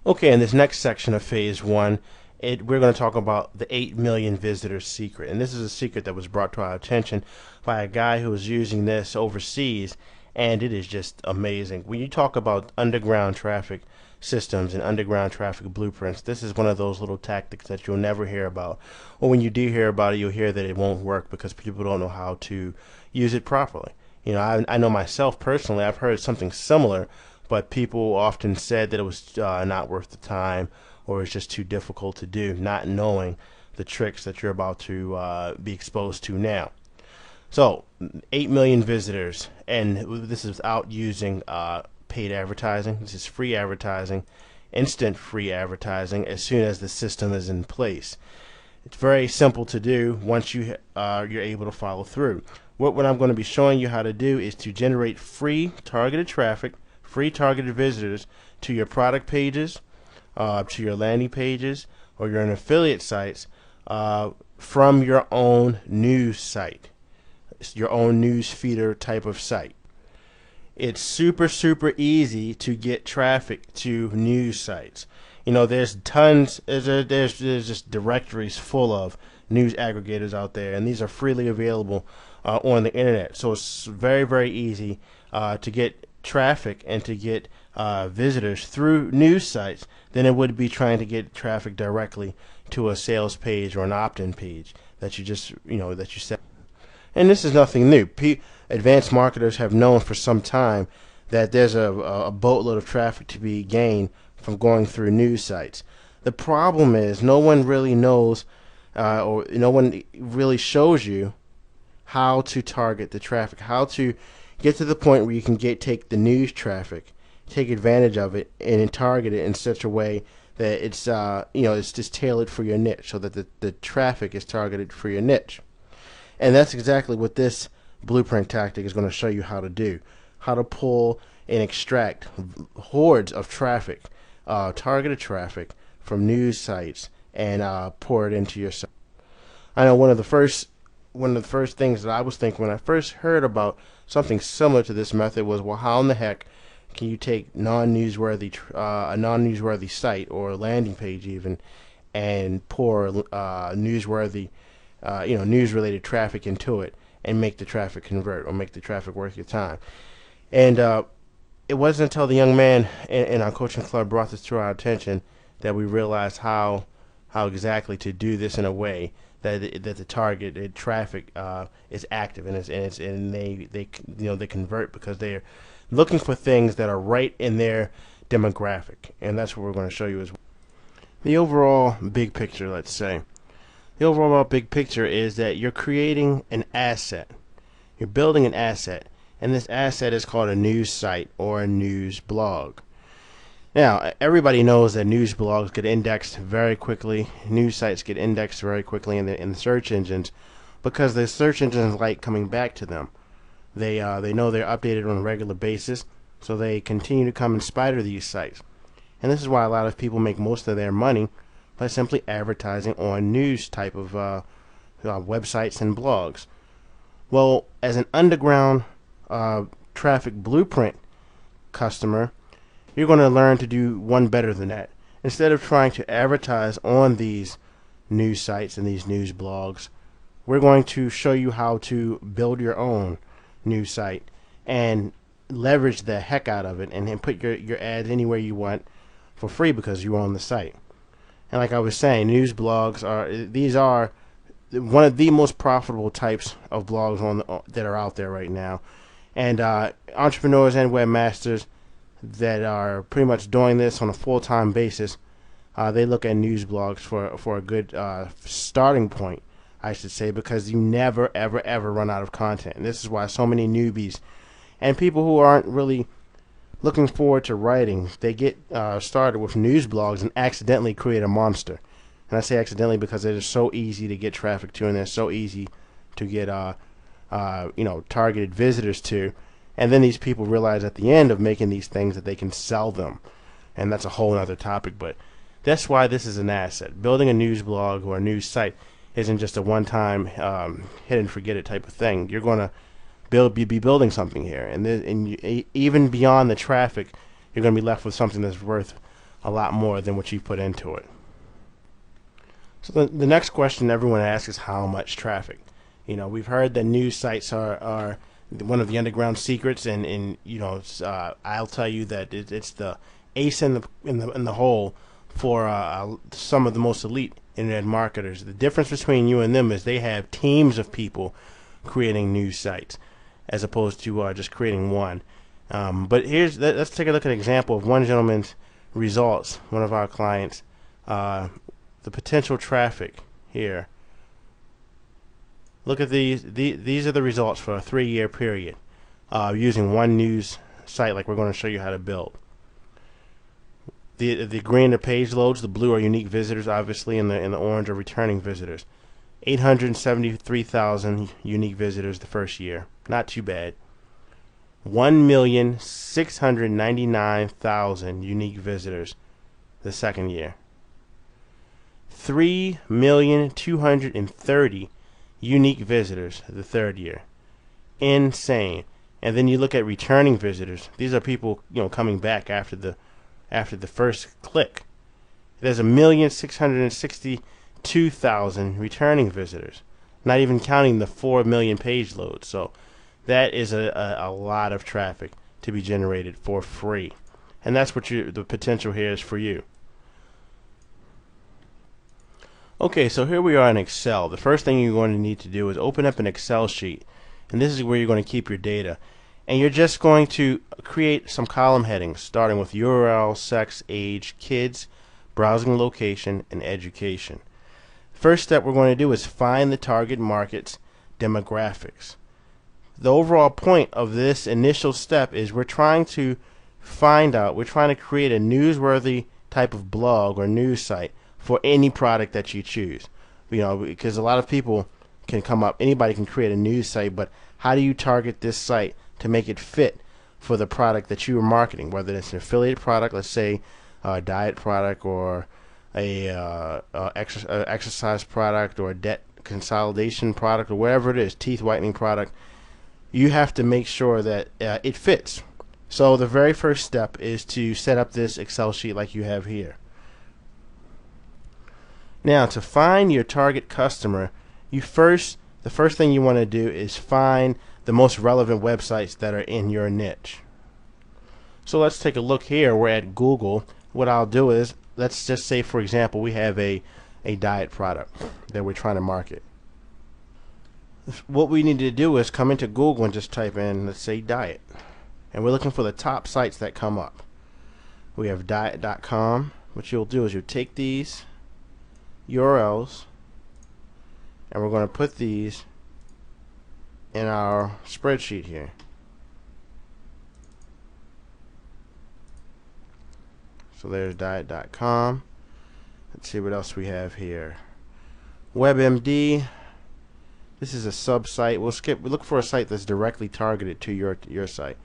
Okay, in this next section of phase one, we're going to talk about the 8 million visitors secret. And this is a secret that was brought to our attention by a guy who was using this overseas, and it is just amazing. When you talk about underground traffic systems and underground traffic blueprints, this is one of those little tactics that you'll never hear about. Or when you do hear about it, you'll hear that it won't work because people don't know how to use it properly. I know myself personally, I've heard something similar, but people often said that it was not worth the time or it's just too difficult to do, not knowing the tricks that you're about to be exposed to now. So, 8 million visitors, and this is without using paid advertising. This is free advertising, instant free advertising as soon as the system is in place. It's very simple to do once you're able to follow through. What I'm going to be showing you how to do is to generate free targeted traffic, free targeted visitors to your product pages, to your landing pages, or your affiliate sites from your own news site, your own news feeder type of site. It's super easy to get traffic to news sites. There's tons, there's just directories full of news aggregators out there, and these are freely available on the internet. So it's very easy to get traffic and to get visitors through news sites than it would be trying to get traffic directly to a sales page or an opt-in page that you just that you set. And this is nothing new. Advanced marketers have known for some time that there's a boatload of traffic to be gained from going through news sites. The problem is no one really knows or no one really shows you how to target the traffic, how to get to the point where you can take the news traffic, take advantage of it, and target it in such a way that it's just tailored for your niche, so that the traffic is targeted for your niche. And that's exactly what this blueprint tactic is going to show you how to do, how to pull and extract hordes of traffic, targeted traffic from news sites, and pour it into your site. I know one of the first things that I was thinking when I first heard about something similar to this method was, well, how in the heck can you take a non-newsworthy site or a landing page even, and pour newsworthy, news-related traffic into it and make the traffic convert or make the traffic worth your time? And it wasn't until the young man in our coaching club brought this to our attention that we realized how exactly to do this in a way that the targeted traffic is active and they convert because they're looking for things that are right in their demographic, and that's what we're going to show you as well. The overall big picture, let's say. The overall big picture is that you're creating an asset. You're building an asset, and this asset is called a news site or a news blog. Now, everybody knows that news blogs get indexed very quickly. News sites get indexed very quickly in the search engines because the search engines like coming back to them. They know they're updated on a regular basis, so they continue to come in spite of these sites. And this is why a lot of people make most of their money by simply advertising on news type of websites and blogs. Well, as an underground traffic blueprint customer, you're going to learn to do one better than that. Instead of trying to advertise on these news sites and these news blogs, we're going to show you how to build your own news site and leverage the heck out of it and put your ads anywhere you want for free because you own the site. And like I was saying, news blogs are one of the most profitable types of blogs that are out there right now. And entrepreneurs and webmasters that are pretty much doing this on a full-time basis, they look at news blogs for a good starting point, I should say, because you never ever run out of content. And this is why so many newbies and people who aren't really looking forward to writing, they get started with news blogs and accidentally create a monster. And I say accidentally because it is so easy to get traffic to, and they're so easy to get targeted visitors to. And then these people realize at the end of making these things that they can sell them, and that's a whole other topic. But that's why this is an asset. Building a news blog or a news site isn't just a one-time hit and forget it type of thing. You're going to be building something here, and even beyond the traffic, you're going to be left with something that's worth a lot more than what you put into it. So the next question everyone asks is how much traffic. We've heard that news sites are one of the underground secrets, and I'll tell you that it's the ace in the hole for some of the most elite internet marketers. The difference between you and them is they have teams of people creating news sites, as opposed to just creating one. But let's take a look at an example of one gentleman's results. One of our clients, the potential traffic here. Look at these. These are the results for a 3-year period using one news site like we're going to show you how to build. The green are page loads, the blue are unique visitors, obviously, and the orange are returning visitors. 873,000 unique visitors the first year. Not too bad. 1,699,000 unique visitors the second year. 3,230,000 unique visitors the third year. Insane. And then you look at returning visitors. These are people coming back after the first click. There's 1,662,000 returning visitors, not even counting the 4 million page loads. So that is a lot of traffic to be generated for free, and that's what the potential here is for you. Okay, so here we are in Excel. The first thing you're going to need to do is open up an Excel sheet, and this is where you're going to keep your data. And you're just going to create some column headings, starting with URL, sex, age, kids, browsing location, and education. First step we're going to do is find the target market's demographics. The overall point of this initial step is we're trying to create a newsworthy type of blog or news site for any product that you choose. Because a lot of people can come up, anybody can create a news site, but how do you target this site to make it fit for the product that you are marketing, whether it's an affiliated product, let's say a diet product, or a exercise product, or a debt consolidation product, or whatever it is, teeth whitening product. You have to make sure that it fits. So the very first step is to set up this Excel sheet like you have here. Now, to find your target customer, the first thing you want to do is find the most relevant websites that are in your niche. So let's take a look here. We're at Google. What I'll do is, let's just say, for example, we have a diet product that we're trying to market. What we need to do is come into Google and just type in, let's say, diet. And we're looking for the top sites that come up. We have diet.com. What you'll do is you'll take these URLs and we're going to put these in our spreadsheet here. So there's diet.com. Let's see what else we have here. WebMD. This is a sub-site. We look for a site that's directly targeted to your site.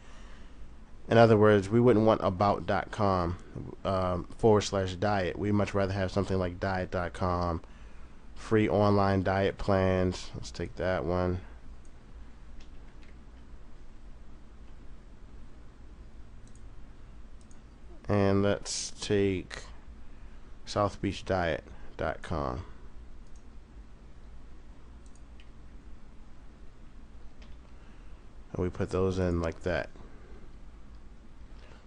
In other words, we wouldn't want about.com /diet. We'd much rather have something like diet.com. Free online diet plans. Let's take that one. And let's take southbeachdiet.com. And we put those in like that.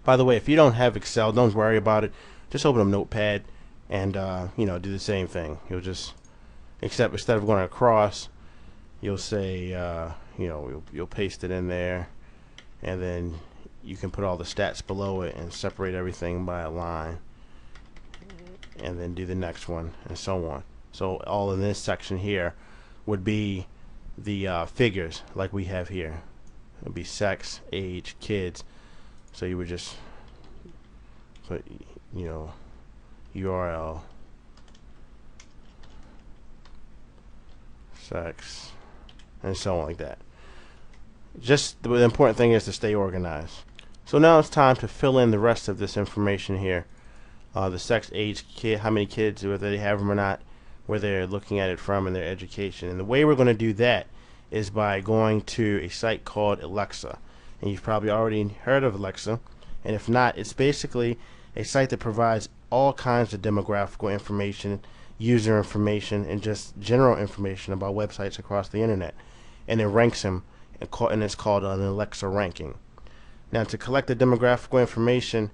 By the way, if you don't have Excel, don't worry about it. Just open a notepad and do the same thing. You'll just, except instead of going across, you'll say you'll paste it in there, and then you can put all the stats below it and separate everything by a line, and then do the next one, and so on. So all in this section here would be the figures like we have here. It would be sex, age, kids. So you would just put URL, sex, and so on like that. Just the important thing is to stay organized. So now it's time to fill in the rest of this information here. The sex, age, kid, how many kids, whether they have them or not, where they're looking at it from, and their education. And the way we're going to do that is by going to a site called Alexa. And you've probably already heard of Alexa, and if not, it's basically a site that provides all kinds of demographical information, user information, and just general information about websites across the internet. And it ranks them, and it's called an Alexa ranking. Now, to collect the demographical information,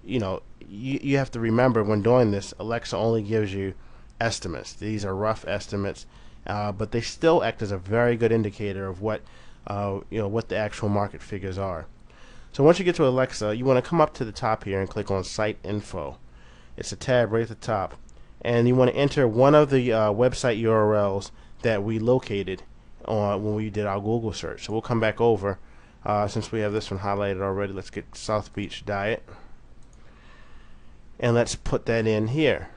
you have to remember when doing this, Alexa only gives you estimates. These are rough estimates, but they still act as a very good indicator of what what the actual market figures are. So once you get to Alexa, you want to come up to the top here and click on Site Info. It's a tab right at the top, and you want to enter one of the website URLs that we located on when we did our Google search. So we'll come back over. Since we have this one highlighted already, let's get South Beach Diet, and let's put that in here.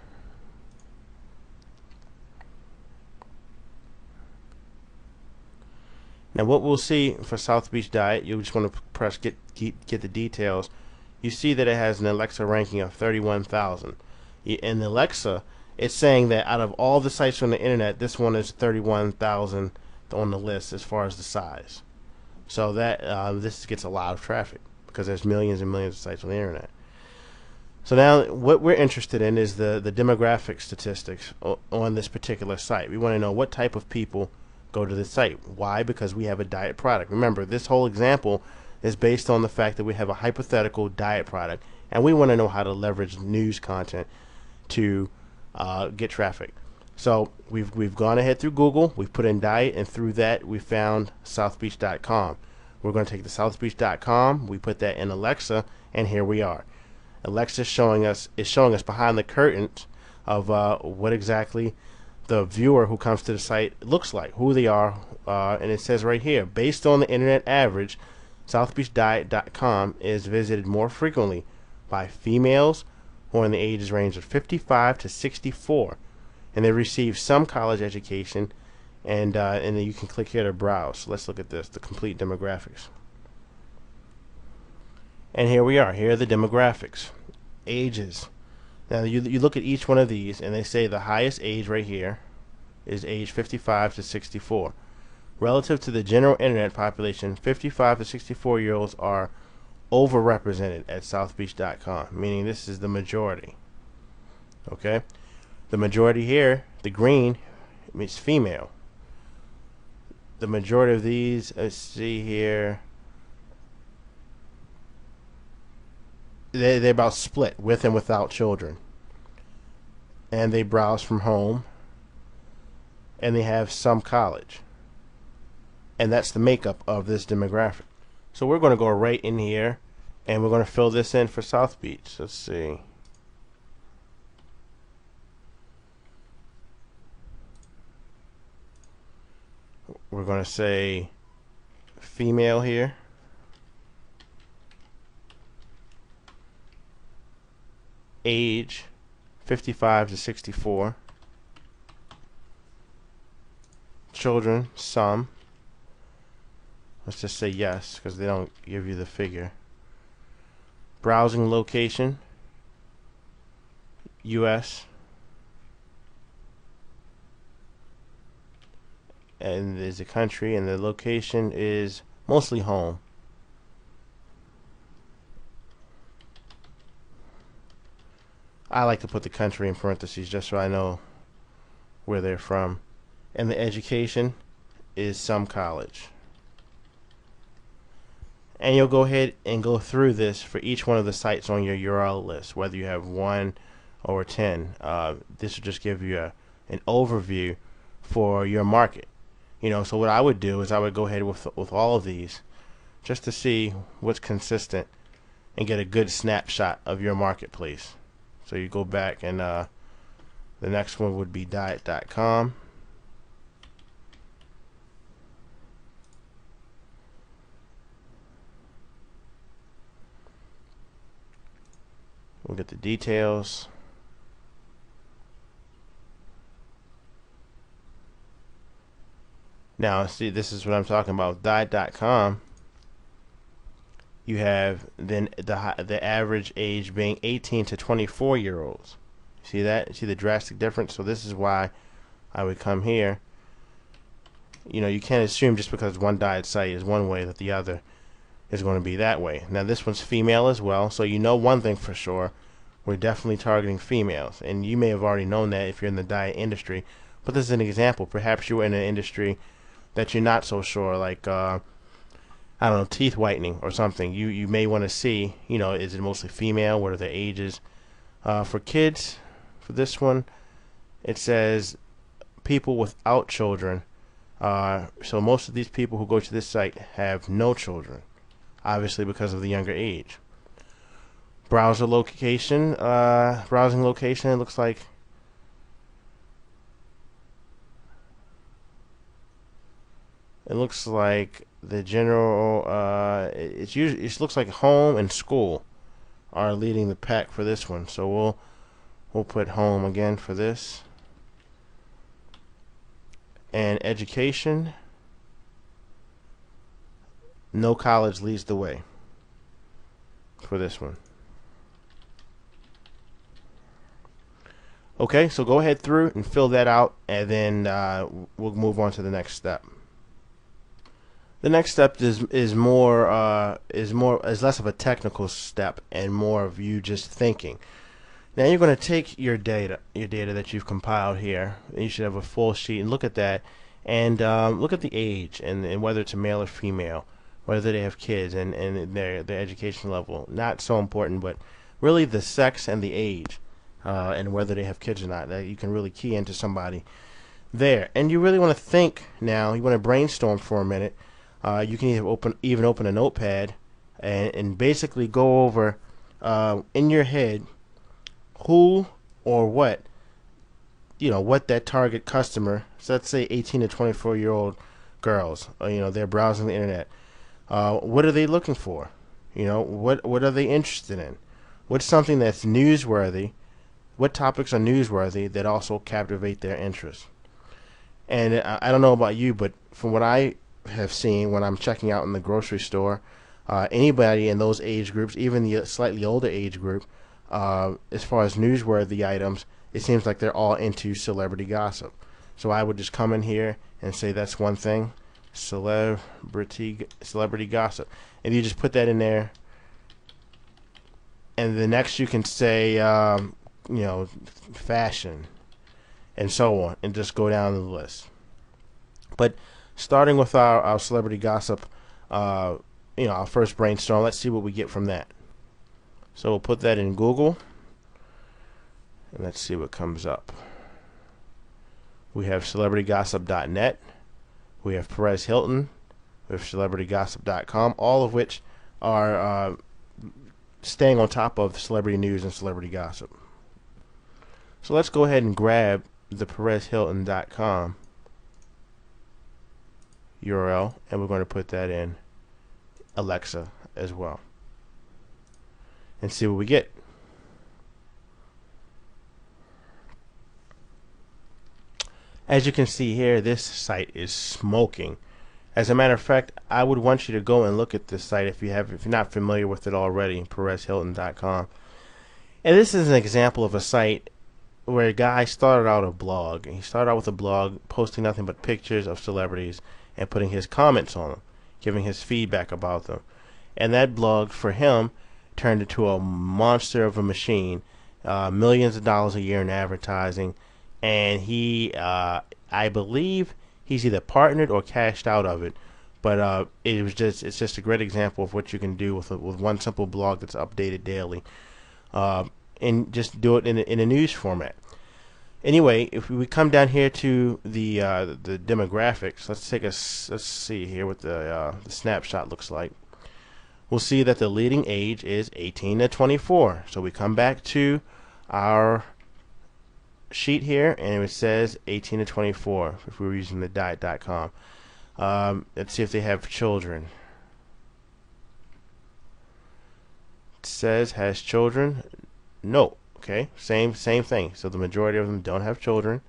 Now what we'll see for South Beach Diet, you just want to press get the details. You see that it has an Alexa ranking of 31,000. In Alexa, it's saying that out of all the sites on the internet, this one is 31,000 on the list as far as the size. So that this gets a lot of traffic because there's millions and millions of sites on the internet. So now what we're interested in is the demographic statistics on this particular site. We want to know what type of people go to the site. Why? Because we have a diet product. Remember, this whole example is based on the fact that we have a hypothetical diet product, and we want to know how to leverage news content to get traffic. So we've gone ahead through Google, we've put in diet, and through that we found southbeach.com. We're going to take the southbeach.com, we put that in Alexa, and here we are. Alexa is showing us behind the curtains of what exactly the viewer who comes to the site looks like, who they are, and it says right here, based on the internet average, southbeachdiet.com is visited more frequently by females who are in the ages range of 55 to 64, and they receive some college education, and then you can click here to browse. So let's look at this, the complete demographics. And here we are. Here are the demographics. Ages. Now you look at each one of these, and they say the highest age right here is age 55 to 64. Relative to the general internet population, 55 to 64-year-olds are overrepresented at southbeach.com, meaning this is the majority. Okay? The majority here, the green, means female. The majority of these, let's see here, they're about split, with and without children. And they browse from home, and they have some college. And that's the makeup of this demographic. So we're going to go right in here, and we're going to fill this in for South Beach. Let's see. We're going to say female here. Age 55 to 64. Children, some. Let's just say yes, because they don't give you the figure. Browsing location, US. And there's a country, and the location is mostly home. I like to put the country in parentheses just so I know where they're from. And the education is some college. And you'll go ahead and go through this for each one of the sites on your URL list, whether you have 1 or 10. This will just give you an overview for your market. So what I would do is I would go ahead with all of these just to see what's consistent and get a good snapshot of your marketplace. So you go back, and the next one would be diet.com. We'll get the details. Now, see, this is what I'm talking about. Diet.com. You have then the average age being 18 to 24-year-olds. See that? See the drastic difference? So this is why I would come here. You can't assume just because one diet site is one way that the other is going to be that way. Now this one's female as well, so you know one thing for sure, we're definitely targeting females, and you may have already known that if you're in the diet industry, but this is an example. Perhaps you're in an industry that you're not so sure, like I don't know, teeth whitening or something. You may want to see, is it mostly female? What are their ages? For kids, for this one, it says people without children. So most of these people who go to this site have no children, obviously because of the younger age. Browsing location, it looks like the general, it looks like home and school are leading the pack for this one. So we'll put home again for this. And education, no college leads the way for this one. Okay, so go ahead through and fill that out, and then we'll move on to the next step. The next step is less of a technical step and more of you just thinking. Now you're going to take your data that you've compiled here. You should have a full sheet, and look at that, and look at the age and whether it's a male or female, whether they have kids and their education level. Not so important, but really the sex and the age. And whether they have kids or not, that you can really key into somebody there. And you really want to think now. You want to brainstorm for a minute. You can even open a notepad and basically go over in your head who or what that target customer. So let's say 18 to 24-year-old girls. They're browsing the internet. What are they looking for? What are they interested in? What's something that's newsworthy? What topics are newsworthy that also captivate their interest? And I don't know about you, but from what I have seen when I'm checking out in the grocery store, anybody in those age groups, even the slightly older age group, as far as newsworthy items, it seems like they're all into celebrity gossip. So I would just come in here and say that's one thing, celebrity gossip. And you just put that in there. And the next you can say fashion, and so on, and just go down the list. But starting with our celebrity gossip, our first brainstorm, let's see what we get from that. So we'll put that in Google, and let's see what comes up. We have celebritygossip.net, we have Perez Hilton, we have celebritygossip.com, all of which are staying on top of celebrity news and celebrity gossip. So let's go ahead and grab the PerezHilton.com URL, and we're going to put that in Alexa as well and see what we get. As you can see here, this site is smoking. As a matter of fact, I would want you to go and look at this site if you're not familiar with it already, PerezHilton.com. And this is an example of a site where a guy started out a blog. He started out with a blog posting nothing but pictures of celebrities and putting his comments on them, giving his feedback about them. And that blog for him turned into a monster of a machine, millions of dollars a year in advertising, and he I believe he's either partnered or cashed out of it. But it's just a great example of what you can do with one simple blog that's updated daily. And just do it in a news format. Anyway, if we come down here to the demographics, let's see here what the snapshot looks like. We'll see that the leading age is 18 to 24. So we come back to our sheet here, and it says 18 to 24 if we were using the diet.com. Let's see if they have children. It says has children. No. Okay, same thing. So the majority of them don't have children,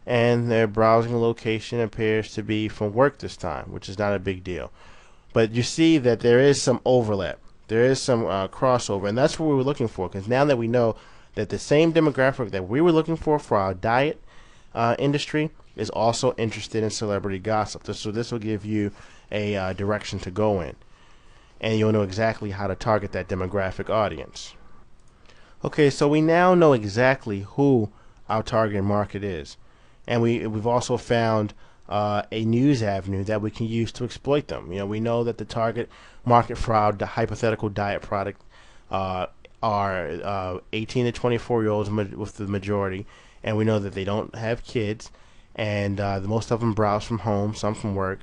and their browsing location appears to be from work this time, which is not a big deal. But you see that there is some overlap. There is some crossover, and that's what we were looking for. Because now that we know that the same demographic that we were looking for our diet industry is also interested in celebrity gossip, so this will give you a direction to go in. and you'll know exactly how to target that demographic audience. Okay, so we now know exactly who our target market is, and we've also found a news avenue that we can use to exploit them. We know that the target market for our hypothetical diet product are 18 to 24-year-olds with the majority, and we know that they don't have kids, and most of them browse from home, some from work.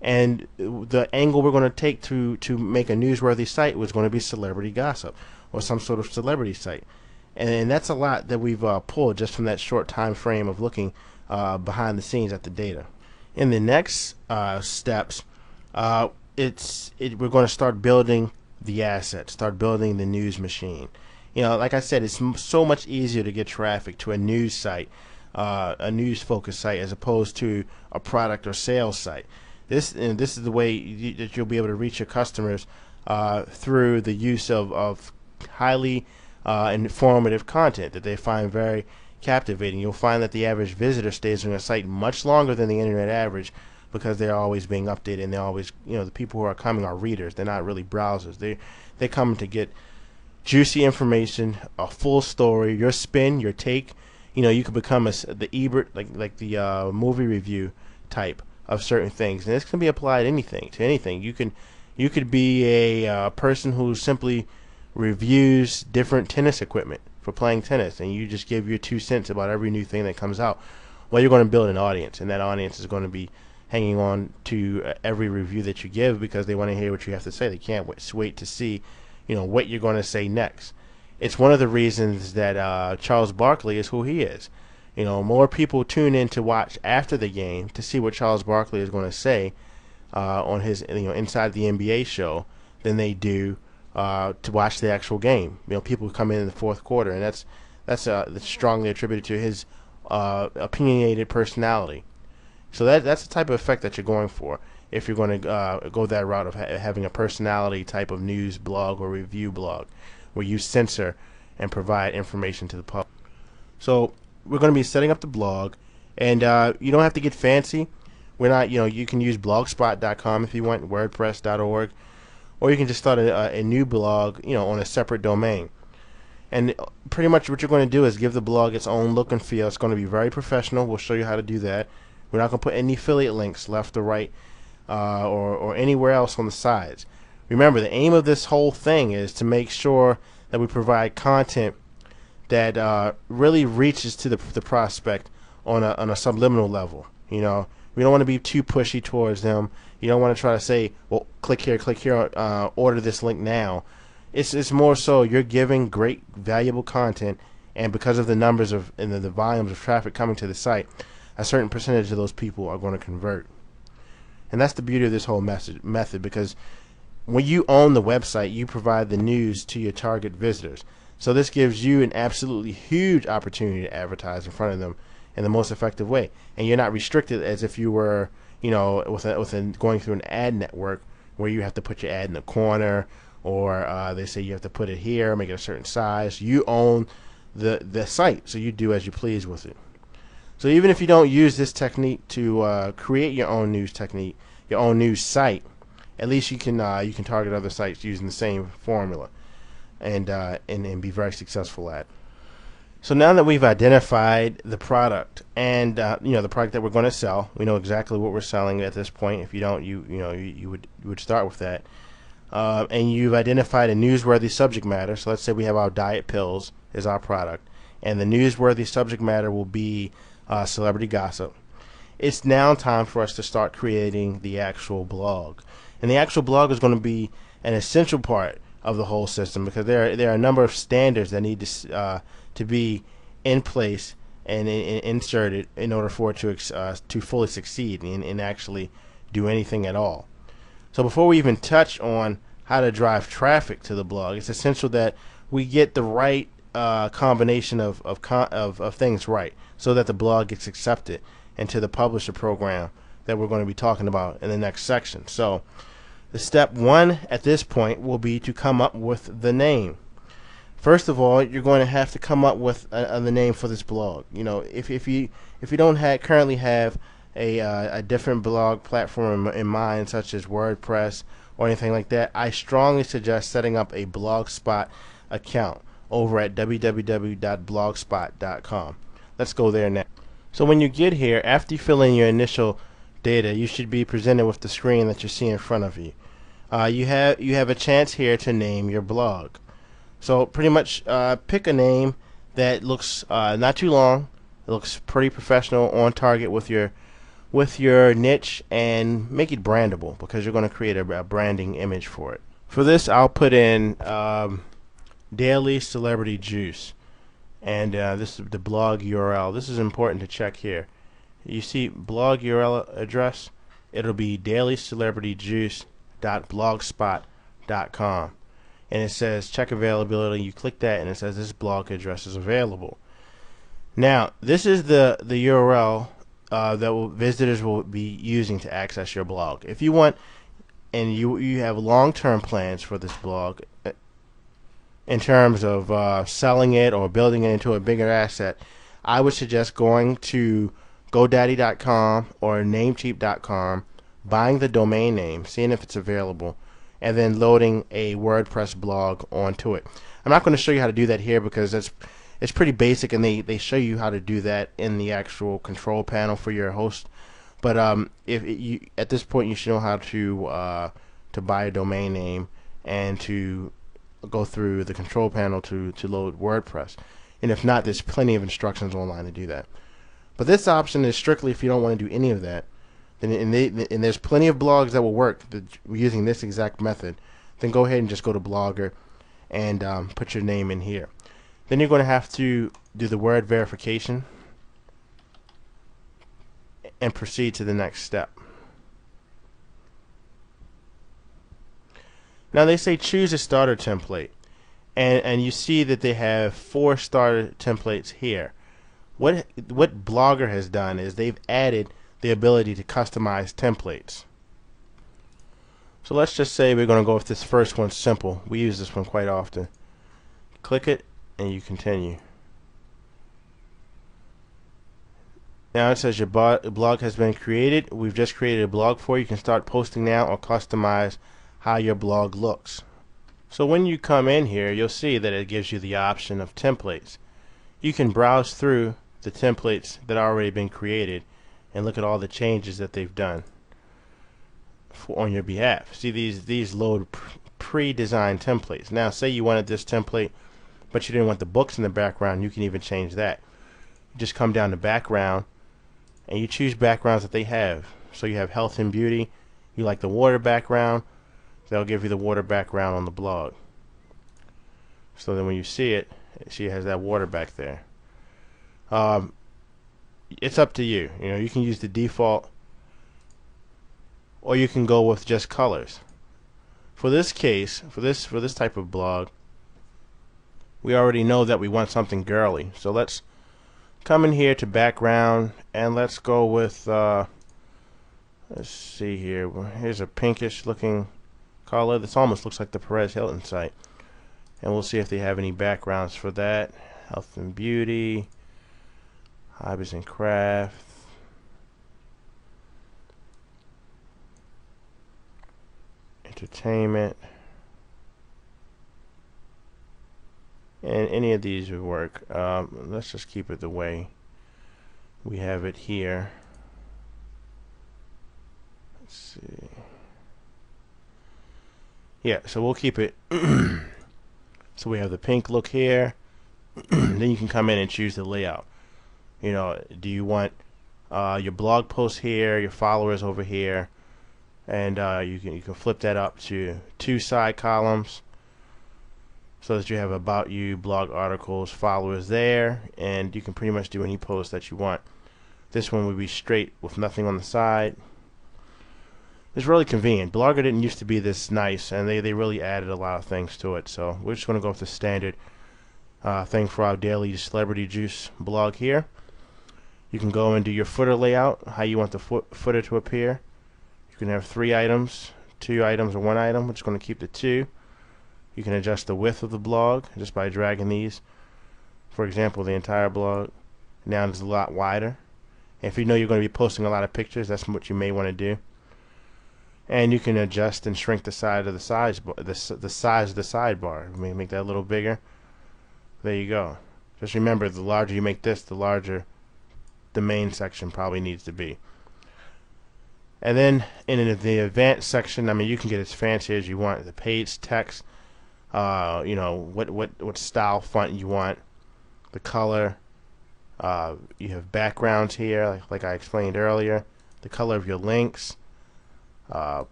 And the angle we're going to take to make a newsworthy site was going to be celebrity gossip or some sort of celebrity site. And that's a lot that we've pulled just from that short time frame of looking behind the scenes at the data. In the next steps, we're going to start building the assets, start building the news machine. Like I said, it's so much easier to get traffic to a news site, a news-focused site, as opposed to a product or sales site. This is the way that you'll be able to reach your customers through the use of highly informative content that they find very captivating. You'll find that the average visitor stays on your site much longer than the internet average because they're always being updated, and they're always, the people who are coming are readers. They're not really browsers. They come to get juicy information, a full story, your spin, your take. You could become the Ebert, like the movie review type of certain things, and this can be applied to anything. You could be a person who simply reviews different tennis equipment for playing tennis, and you just give your 2 cents about every new thing that comes out. Well, you're going to build an audience, and that audience is going to be hanging on to every review that you give because they want to hear what you have to say. They can't wait to see what you're going to say next. It's one of the reasons that Charles Barkley is who he is. More people tune in to watch after the game to see what Charles Barkley is going to say on his Inside the NBA show than they do to watch the actual game. People come in the fourth quarter, and that's strongly attributed to his opinionated personality. So that's the type of effect that you're going for if you're going to go that route of having a personality type of news blog or review blog where you censor and provide information to the public. So we're going to be setting up the blog, and you don't have to get fancy. We're not, you can use blogspot.com if you want, wordpress.org, or you can just start a new blog, on a separate domain. And pretty much what you're going to do is give the blog its own look and feel. It's going to be very professional. We'll show you how to do that. We're not going to put any affiliate links left or right or anywhere else on the sides. Remember, the aim of this whole thing is to make sure that we provide content that really reaches to the prospect on a subliminal level. We don't want to be too pushy towards them. You don't want to try to say, well, click here, order this link now. It's more so you're giving great, valuable content, and because of the numbers and the volumes of traffic coming to the site, a certain percentage of those people are going to convert. And that's the beauty of this whole method, because when you own the website, you provide the news to your target visitors. So this gives you an absolutely huge opportunity to advertise in front of them in the most effective way. And you're not restricted as if you were, going through an ad network where you have to put your ad in the corner, or they say you have to put it here, make it a certain size. You own the site, so you do as you please with it. So even if you don't use this technique to create your own news technique, your own news site, at least you can target other sites using the same formula, and be very successful at it. So now that we've identified the product and the product that we're going to sell, we know exactly what we're selling at this point. If you don't, you would start with that. And you've identified a newsworthy subject matter. So let's say we have our diet pills as our product, and the newsworthy subject matter will be celebrity gossip. It's now time for us to start creating the actual blog, and the actual blog is going to be an essential part of the whole system, because there are a number of standards that need to be in place and inserted in order for it to fully succeed and actually do anything at all. So before we even touch on how to drive traffic to the blog, it's essential that we get the right combination of things right, so that the blog gets accepted into the publisher program that we're going to be talking about in the next section. So the step one at this point will be to come up with the name. First of all, you're going to have to come up with the name for this blog. If you don't currently have a different blog platform in mind, such as WordPress or anything like that, I strongly suggest setting up a Blogspot account over at www.blogspot.com. Let's go there now. So when you get here, after you fill in your initial data, you should be presented with the screen that you see in front of you. You have a chance here to name your blog. So pretty much pick a name that looks not too long. It looks pretty professional, on target with your niche, and make it brandable, because you're going to create a branding image for it. For this, I'll put in Daily Celebrity Juice, and this is the blog URL. This is important to check here. You see blog URL address? It'll be dailycelebrityjuice.blogspot.com, and it says check availability. You click that and it says this blog address is available. Now this is the URL that visitors will be using to access your blog. If you want, and you have long-term plans for this blog in terms of selling it or building it into a bigger asset, I would suggest going to GoDaddy.com or Namecheap.com, buying the domain name, seeing if it's available, and then loading a WordPress blog onto it. I'm not going to show you how to do that here because it's pretty basic, and they show you how to do that in the actual control panel for your host. But at this point, you should know how to buy a domain name and to go through the control panel to load WordPress. And if not, there's plenty of instructions online to do that. But this option is strictly if you don't want to do any of that. And there's plenty of blogs that will work using this exact method. Then go ahead and just go to Blogger and put your name in here. Then you're going to have to do the word verification and proceed to the next step. Now they say choose a starter template, and you see that they have 4 starter templates here. What Blogger has done is they've added the ability to customize templates. So let's just say we're going to go with this first one, simple. We use this one quite often. Click it and you continue. Now it says your blog has been created. We've just created a blog for you. You can start posting now or customize how your blog looks. So when you come in here, you'll see that it gives you the option of templates. You can browse through the templates that have already been created and look at all the changes that they've done on your behalf. See, these load pre-designed templates. Now say you wanted this template but you didn't want the books in the background, you can even change that. You just come down to background and you choose backgrounds that they have. So you have health and beauty. You like the water background, they'll give you the water background on the blog. So then when you see it, she has that water back there. It's up to you. You can use the default, or you can go with just colors. For this case, for this type of blog, we already know that we want something girly. So let's come in here to background and let's go with let's see here. Here's a pinkish looking color. This almost looks like the Perez Hilton site. And we'll see if they have any backgrounds for that. Health and beauty, hobbies and craft, entertainment, and any of these would work. Let's just keep it the way we have it here. Let's see. Yeah, so we'll keep it. So we have the pink look here. Then you can come in and choose the layout. Do you want your blog post here, your followers over here, and you can flip that up to 2 side columns so that you have about you, blog articles, followers there, and you can pretty much do any post that you want. This one would be straight with nothing on the side. It's really convenient. Blogger didn't used to be this nice, and they really added a lot of things to it. So we're just going to go with the standard thing for our Daily Celebrity Juice blog here. You can go and do your footer layout, how you want the footer to appear. You can have 3 items, 2 items, or 1 item. We're just going to keep the 2. You can adjust the width of the blog just by dragging these. For example, the entire blog now is a lot wider. And if you know you're going to be posting a lot of pictures, that's what you may want to do. and you can adjust and shrink the size of the size of the sidebar. Make that a little bigger. There you go. Just remember, the larger you make this, the larger the main section probably needs to be. And then in the advanced section, I mean, you can get as fancy as you want. The page text, you know, what style font you want, the color. You have backgrounds here, like I explained earlier, the color of your links,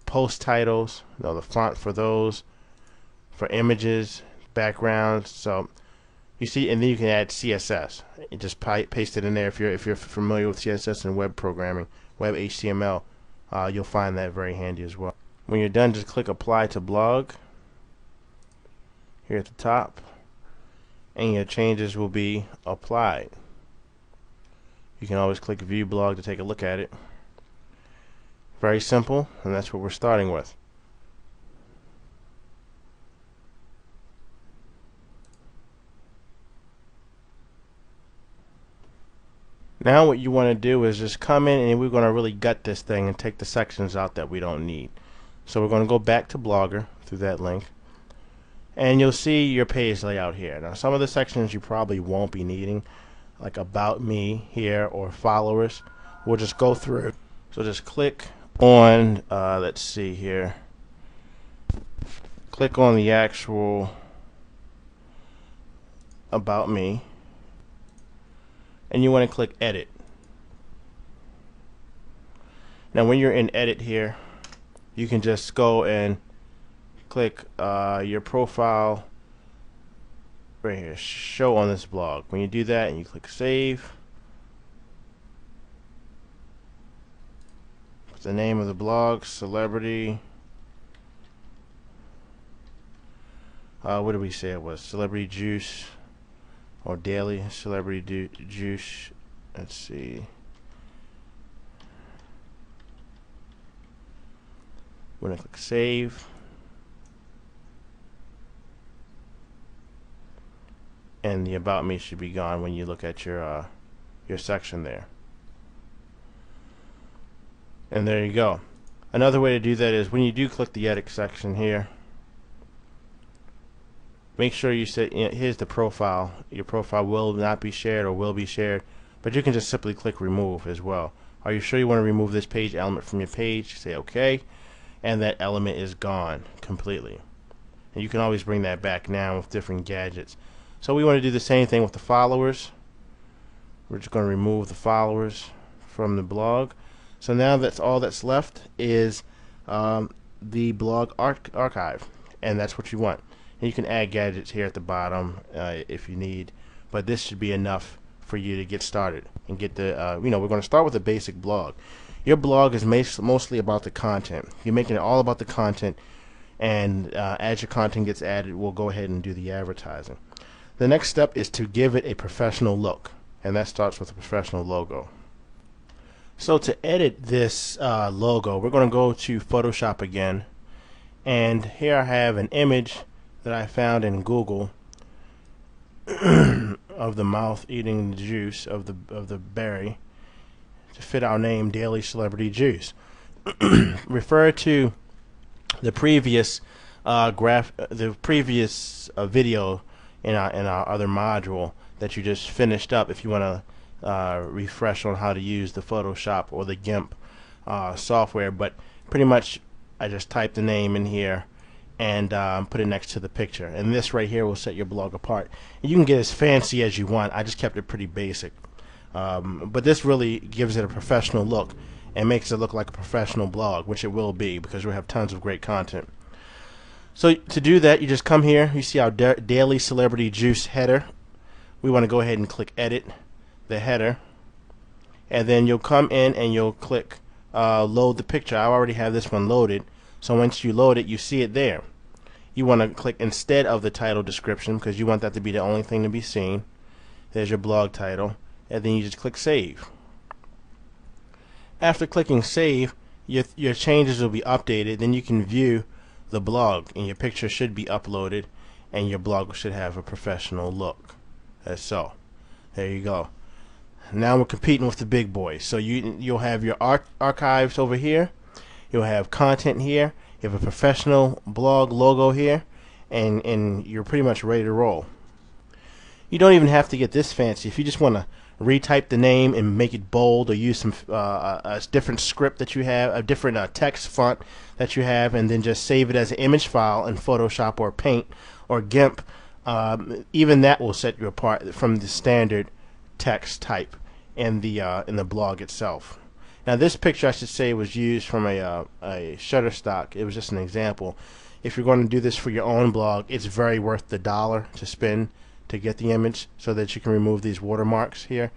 post titles, you know, the font for those, for images, backgrounds. So you see, and then you can add CSS. You just paste it in there if you're familiar with CSS and web programming, web HTML. You'll find that very handy as well. When you're done, just click Apply to Blog here at the top, and your changes will be applied. You can always click View Blog to take a look at it. Very simple, and that's what we're starting with. Now what you want to do is just come in, and we're going to really gut this thing and take the sections out that we don't need. So we're going to go back to Blogger through that link, and you'll see your page layout here. Now some of the sections you probably won't be needing, like About Me here or Followers. We'll just go through. So just click on, let's see here, click on the actual About Me, and you want to click Edit. Now when you're in Edit here, you can just go and click your profile right here, Show on this blog. When you do that and you click Save, put the name of the blog, Celebrity, what did we say it was? Celebrity Juice, or Daily Celebrity Juice. Let's see. We're going to click Save. And the About Me should be gone when you look at your section there. And there you go. Another way to do that is when you do click the Edit section here, make sure you set, you know, here's the profile. Your profile will not be shared or will be shared, but you can just simply click Remove as well. Are you sure you want to remove this page element from your page? Say OK, and that element is gone completely. And you can always bring that back now with different gadgets. So we want to do the same thing with the followers. We're just going to remove the followers from the blog. So now that's all that's left is the blog archive, and that's what you want. And you can add gadgets here at the bottom if you need, but this should be enough for you to get started and get the you know, we're going to start with a basic blog. Your blog is mostly about the content. You're making it all about the content, and as your content gets added, we'll go ahead and do the advertising. The next step is to give it a professional look, and that starts with a professional logo. So to edit this logo, we're going to go to Photoshop again, and here I have an image that I found in Google of the mouth eating the juice of the berry to fit our name, Daily Celebrity Juice. Refer to the previous video in our other module that you just finished up if you want to refresh on how to use the Photoshop or the GIMP software. But pretty much I just typed the name in here and put it next to the picture, and this right here will set your blog apart. And you can get as fancy as you want. I just kept it pretty basic, but this really gives it a professional look and makes it look like a professional blog, which it will be because we'll have tons of great content. So to do that, you just come here, you see our Daily Celebrity Juice header. We want to go ahead and click Edit the header, and then you'll come in and you'll click Load the picture. I already have this one loaded, so once you load it, you see it there. You want to click instead of the title description because you want that to be the only thing to be seen. There's your blog title, and then you just click Save. After clicking Save, your changes will be updated. Then you can view the blog, and your picture should be uploaded, and your blog should have a professional look. As so, there you go. Now we're competing with the big boys. So you'll have your archives over here. You'll have content here. You have a professional blog logo here, and you're pretty much ready to roll. You don't even have to get this fancy. If you just want to retype the name and make it bold, or use some a different script that you have, a different text font that you have, and then just save it as an image file in Photoshop or Paint or GIMP, even that will set you apart from the standard text type in the blog itself. Now this picture, I should say, was used from a Shutterstock. It was just an example. If you're going to do this for your own blog, it's very worth the $1 to spend to get the image, so that you can remove these watermarks here.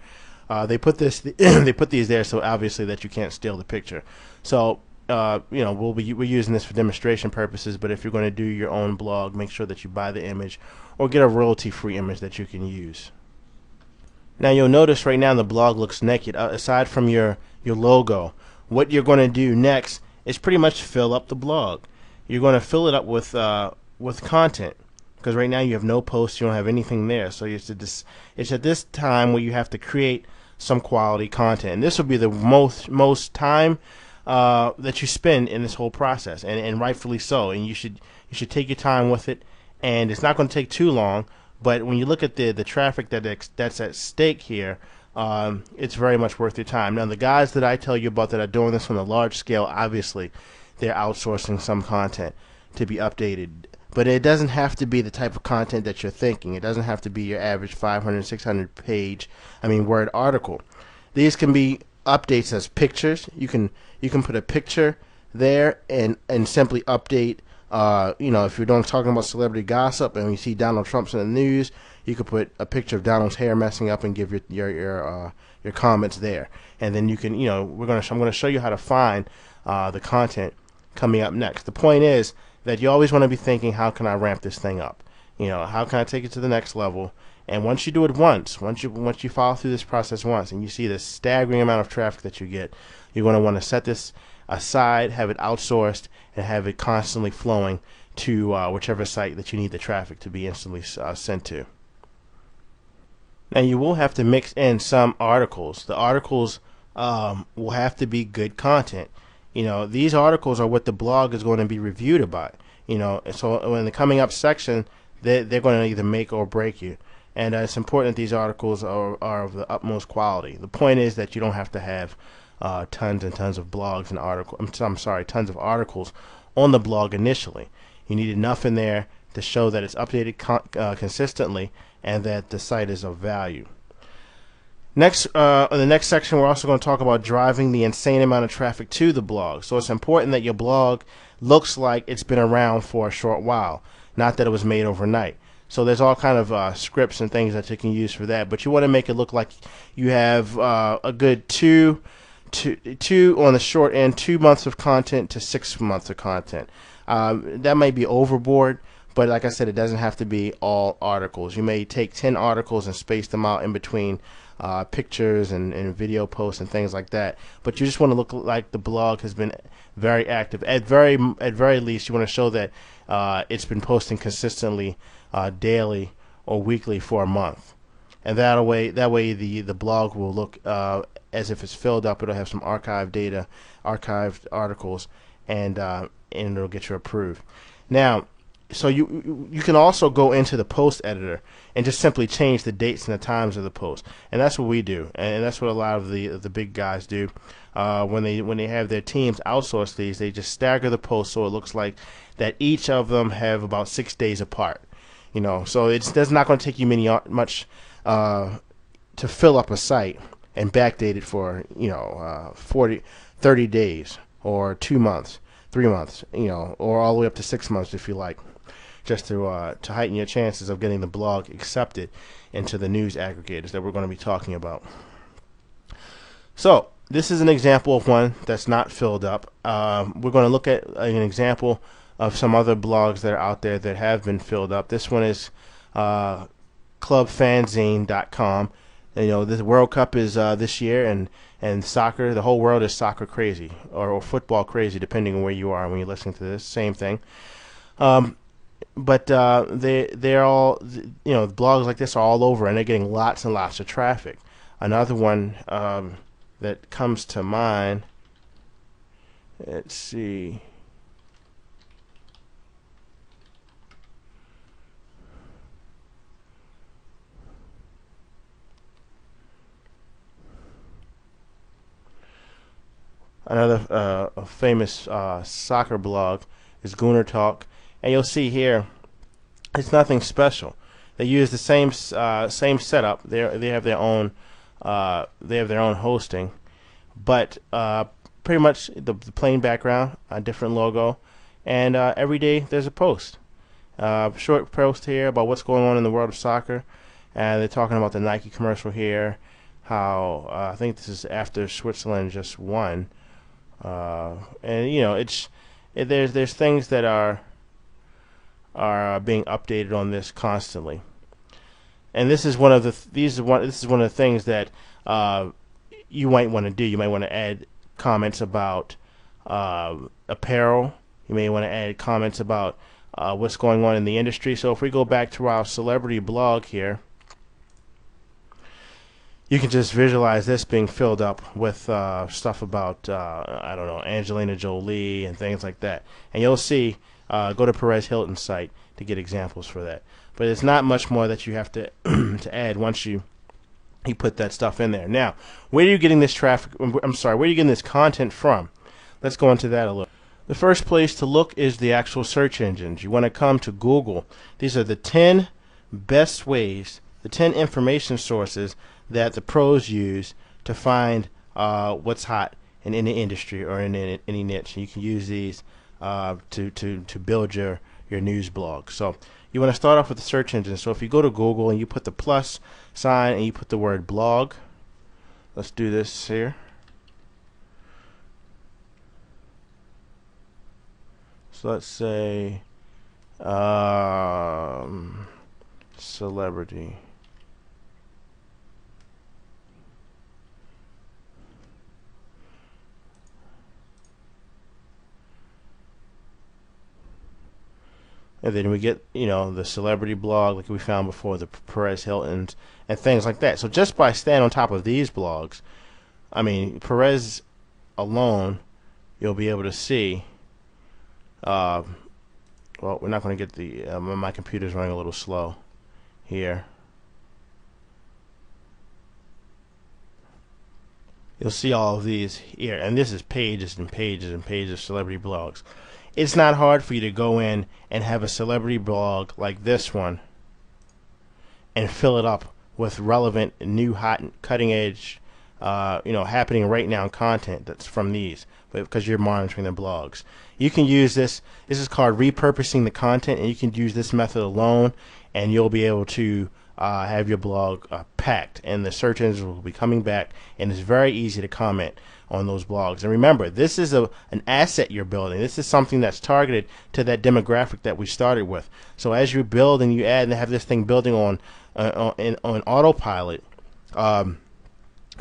They put this they put these there so obviously that you can't steal the picture. So you know, we're using this for demonstration purposes, but if you're going to do your own blog, make sure that you buy the image or get a royalty-free image that you can use. Now you'll notice right now the blog looks naked. Aside from your logo, what you're going to do next is pretty much fill up the blog. You're going to fill it up with content, because right now you have no posts, you don't have anything there. So it's at this time where you have to create some quality content, and this will be the most time that you spend in this whole process, and rightfully so. And you should take your time with it, and it's not going to take too long. But when you look at the traffic that's at stake here, it's very much worth your time. Now, the guys that I tell you about that are doing this on a large scale, obviously they're outsourcing some content to be updated. But it doesn't have to be the type of content that you're thinking. It doesn't have to be your average 500, 600 word article. These can be updates as pictures. You can put a picture there and simply update. You know, if you're talking about celebrity gossip and you see Donald Trump's in the news, you could put a picture of Donald's hair messing up and give your comments there. And then you can, you know, I'm going to show you how to find the content coming up next. The point is that you always want to be thinking, how can I ramp this thing up? You know, how can I take it to the next level? And once you do it once you follow through this process once, and you see this staggering amount of traffic that you get, you're going to want to set this aside, have it outsourced, and have it constantly flowing to whichever site that you need the traffic to be instantly sent to. Now you will have to mix in some articles. The articles will have to be good content. You know, these articles are what the blog is going to be reviewed about. You know, so in the coming up section, they're going to either make or break you. And it's important that these articles are of the utmost quality. The point is that you don't have to have tons and tons of blogs and articles. I'm sorry, tons of articles on the blog initially. You need enough in there to show that it's updated consistently and that the site is of value. Next, in the next section, we're also going to talk about driving the insane amount of traffic to the blog. So it's important that your blog looks like it's been around for a short while, not that it was made overnight. So there's all kind of scripts and things that you can use for that, but you want to make it look like you have a good two on the short end, 2 months of content to 6 months of content. That might be overboard, but like I said, it doesn't have to be all articles. You may take 10 articles and space them out in between pictures and video posts and things like that. But you just want to look like the blog has been very active. At very least, you want to show that it's been posting consistently daily or weekly for a month. And that way the blog will look as if it's filled up. It'll have some archived data, archived articles, and it'll get you approved. Now, so you can also go into the post editor and just simply change the dates and the times of the post, and that's what we do, and that's what a lot of the big guys do. When they have their teams outsource these, they just stagger the posts so it looks like that each of them have about 6 days apart. You know, so that's not going to take you much to fill up a site and backdate it for 30 days or 2 months, 3 months, you know, or all the way up to 6 months if you like, just to heighten your chances of getting the blog accepted into the news aggregators that we're going to be talking about. So this is an example of one that's not filled up. We're going to look at an example of some other blogs that are out there that have been filled up. This one is clubfanzine.com. You know, the World Cup is this year, and soccer, the whole world is soccer crazy, or football crazy, depending on where you are when you're listening to this. Same thing. But they're all, you know, blogs like this are all over, and they're getting lots and lots of traffic. Another one that comes to mind Let's see. Another famous soccer blog is Gooner Talk, and you'll see here it's nothing special. They use the same setup. They have their own hosting, but pretty much the plain background, a different logo, and every day there's a post, short post here about what's going on in the world of soccer, and they're talking about the Nike commercial here. How I think this is after Switzerland just won. And you know, there's things that are being updated on this constantly, and this is one of the things that you might want to do. You might want to add comments about apparel. You may want to add comments about what's going on in the industry. So if we go back to our celebrity blog here, you can just visualize this being filled up with stuff about, I don't know, Angelina Jolie and things like that. And you'll see, go to Perez Hilton's site to get examples for that. But it's not much more that you have to to add once you put that stuff in there. Now, where are you getting this traffic? I'm sorry, where are you getting this content from? Let's go into that a little. The first place to look is the actual search engines. You want to come to Google. These are the 10 best ways, the 10 information sources that the pros use to find what's hot in any industry or in any niche. You can use these to build your news blog. So you want to start off with the search engine. So if you go to Google and you put the plus sign and you put the word blog, let's do this here. So let's say celebrity. And then we get, you know, the celebrity blog like we found before, the Perez Hilton's and things like that. So just by staying on top of these blogs, I mean, Perez alone, you'll be able to see. Well, we're not going to get the. My computer's running a little slow here. You'll see all of these here, and this is pages and pages and pages of celebrity blogs. It's not hard for you to go in and have a celebrity blog like this one and fill it up with relevant, new, hot, cutting edge, happening right now content that's from these, but because you're monitoring the blogs. You can use this. This is called repurposing the content, and you can use this method alone, and you'll be able to have your blog packed, and the search engines will be coming back, and it's very easy to comment on those blogs. And remember, this is an asset you're building. This is something that's targeted to that demographic that we started with. So as you build and you add and have this thing building on autopilot,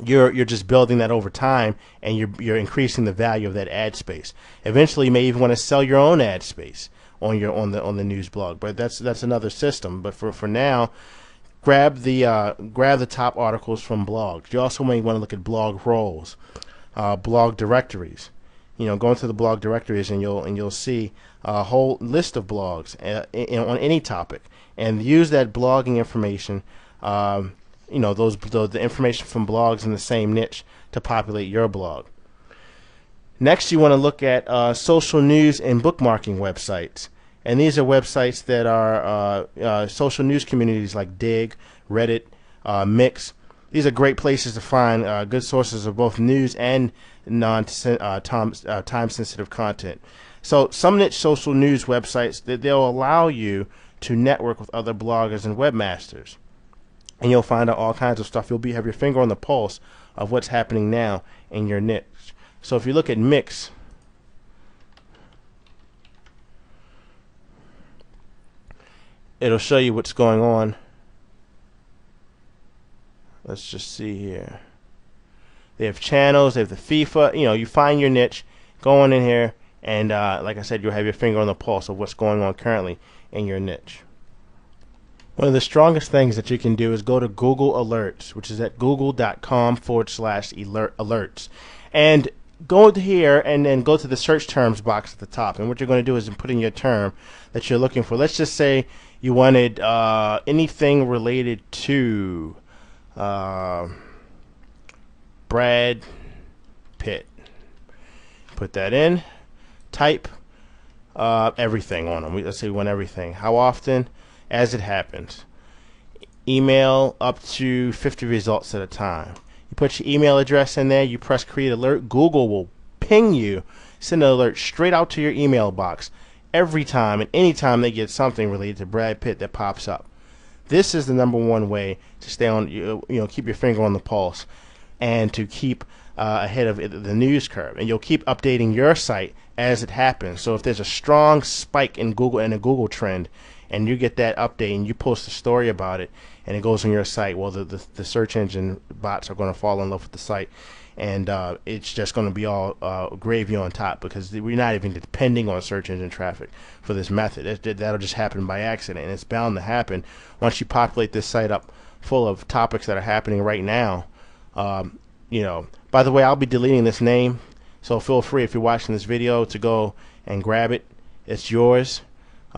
you're just building that over time, and you're increasing the value of that ad space. Eventually, you may even want to sell your own ad space on the news blog, but that's another system. But for now, grab the top articles from blogs. You also may want to look at blog roles. Blog directories. You know, go into the blog directories and you'll see a whole list of blogs on any topic, and use that blogging information. The information from blogs in the same niche to populate your blog. Next, you want to look at social news and bookmarking websites, and these are websites that are social news communities like Dig, Reddit, Mix. These are great places to find good sources of both news and time-sensitive content. So some niche social news websites, they'll allow you to network with other bloggers and webmasters, and you'll find out all kinds of stuff. You'll have your finger on the pulse of what's happening now in your niche. So if you look at Mix, it'll show you what's going on. Let's just see here. They have channels. They have the FIFA. You know, you find your niche, go on in here, and like I said, you'll have your finger on the pulse of what's going on currently in your niche. One of the strongest things that you can do is go to Google Alerts, which is at google.com/alerts. And go to here and then go to the search terms box at the top, and what you're going to do is put in your term that you're looking for. Let's just say you wanted anything related to Brad Pitt. Put that in, type everything on them. Let's say we want everything. How often? As it happens. Email up to 50 results at a time. You put your email address in there, you press create alert, Google will ping you, send an alert straight out to your email box every time and anytime they get something related to Brad Pitt that pops up. This is the #1 way to stay on, keep your finger on the pulse and to keep ahead of the news curve. And you'll keep updating your site as it happens. So if there's a strong spike in Google and a Google trend, and you get that update and you post a story about it and it goes on your site, well, the search engine bots are going to fall in love with the site, and it's just going to be all gravy on top, because we're not even depending on search engine traffic for this method. That'll just happen by accident, and it's bound to happen once you populate this site up full of topics that are happening right now. By the way, I'll be deleting this name, so feel free, if you're watching this video, to go and grab it. It's yours.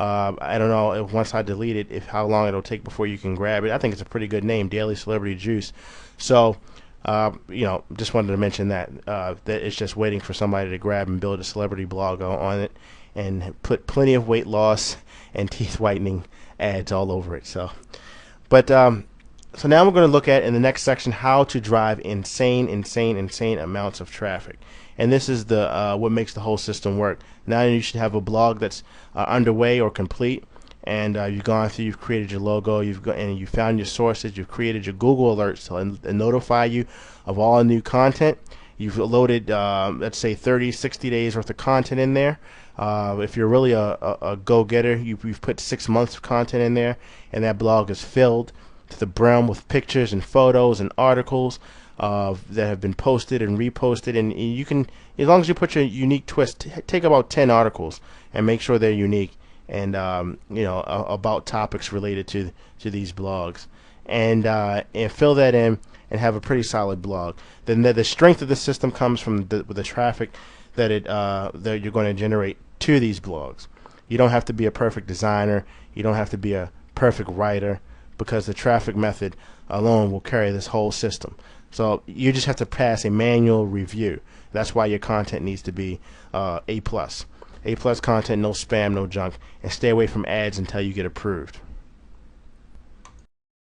I don't know if once I delete it, how long it'll take before you can grab it. I think it's a pretty good name, Daily Celebrity Juice. So, just wanted to mention that it's just waiting for somebody to grab and build a celebrity blog on it, and put plenty of weight loss and teeth whitening ads all over it. So now we're going to look at, in the next section, how to drive insane amounts of traffic. And this is the what makes the whole system work. Now you should have a blog that's underway or complete, and you've gone through, you've created your logo, and you found your sources, you've created your Google alerts to notify you of all new content. You've loaded, let's say, 30, 60 days worth of content in there. If you're really a go-getter, you've put 6 months of content in there, and that blog is filled to the brim with pictures and photos and articles that have been posted and reposted. And you can, as long as you put your unique twist, take about 10 articles and make sure they're unique, and about topics related to these blogs, and fill that in and have a pretty solid blog. Then the strength of the system comes from the traffic that you're going to generate to these blogs. You don't have to be a perfect designer, you don't have to be a perfect writer, because the traffic method alone will carry this whole system. So you just have to pass a manual review. That's why your content needs to be A+. A+ content, no spam, no junk, and stay away from ads until you get approved.